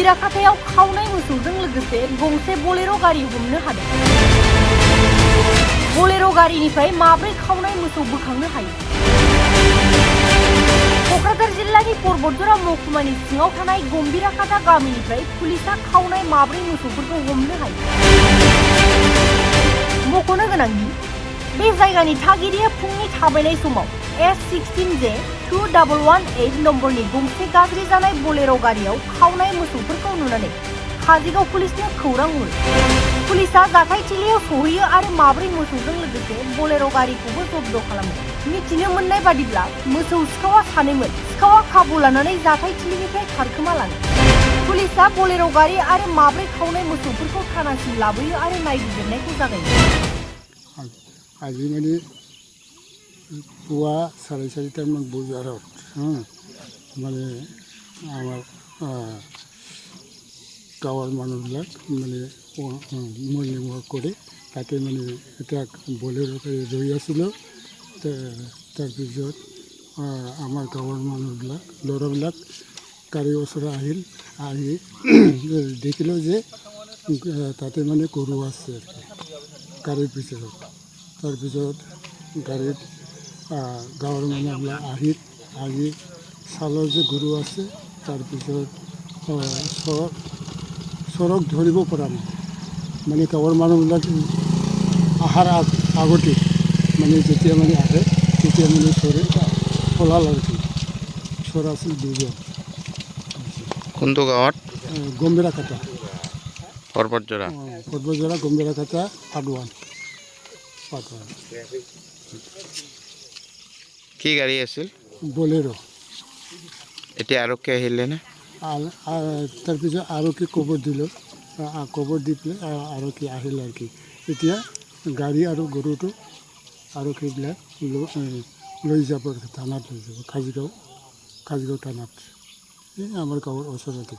गम्भीराखाथायाव खावनाय मोसौजों लोगोसे गंसे बोलेरो गारि हमनो हादों। बोलेरो गारिनिफ्राय माब्रै खावनाय मोसौ बोखांनो हायो? क'क्राझार जिल्लानि परबतजरा महकुमानि सिङाव थानाय गम्भीराखाथा गामिनिफ्राय पुलिसा खावनाय माब्रै मोसौफोरखौ हमनो हायो। मख'नो गोनांदि बे जायगानि थागिरिया फुंनि थाबायनाय समाव S16J2118 नम्बरनि गंसे गाज्रि जानाय बोलेरो गारियाव खावनाय मोसौफोरखौ नुनानै काजिगाव पुलिसनो खौरां हरो। पुलिसा जाथायथिलियाव सहैयो आरो माब्रै मोसौजों लोगोसे बोलेरो गारिखौबो जब्द खालामो। मिथिनो मोननाय बादिब्ला मोसौ सिखावा सानैमोन। सिखावा खाबु लानानै जाथायथिलिनिफ्राय खारखोमा लाङो। पुलिसा बोलेरो गारि आरो माब्रै खावनाय मोसौफोरखौ थानासिम लाबोयो आरो नायबिजिरनायखौ जागायो। আজি মানে পুৱা 4:30টামান বজাত মানে আমাৰ গাঁৱৰ মানুহবিলাক মানে মৰ্ণিং ৱাক কৰে। তাতে মানে এটা বলেৰো গাড়ী ৰৈ আছিলোঁ। তাৰপিছত আমাৰ গাঁৱৰ মানুহবিলাক ল'ৰাবিলাক গাড়ীৰ ওচৰত আহিল। আহি দেখিলোঁ যে তাতে মানে গৰু আছে গাড়ীৰ ভিতৰত। তাৰপিছত গাড়ীত গাঁৱৰ মানুহবিলাক আহি চালৰ যে গৰু আছে। তাৰপিছত চৰক ধৰিব পৰা নাই। মানে গাঁৱৰ মানুহবিলাক অহাৰ আগতে মানে যেতিয়া মানে আহে তেতিয়া মানে চৰে পলাল আৰু চৰ আছিল দুজন। কোনটো গাঁৱত? গম্ভীৰাখাতা পৰ্বতজৰা। পৰ্বতজৰা গম্ভীৰাখাতা পাটৱান। কি গাড়ী আছিল? বলেৰো। এতিয়া আৰক্ষী আহিলে নে? তাৰপিছত আৰক্ষী খবৰ দিলোঁ। খবৰ দি পেলাই আৰক্ষী আহিল আৰু কি এতিয়া গাড়ী আৰু গৰুটো আৰক্ষীবিলাক লৈ যাব থানাত লৈ যাব। কাজিগাঁও থানাত, এই আমাৰ গাঁৱৰ ওচৰতে।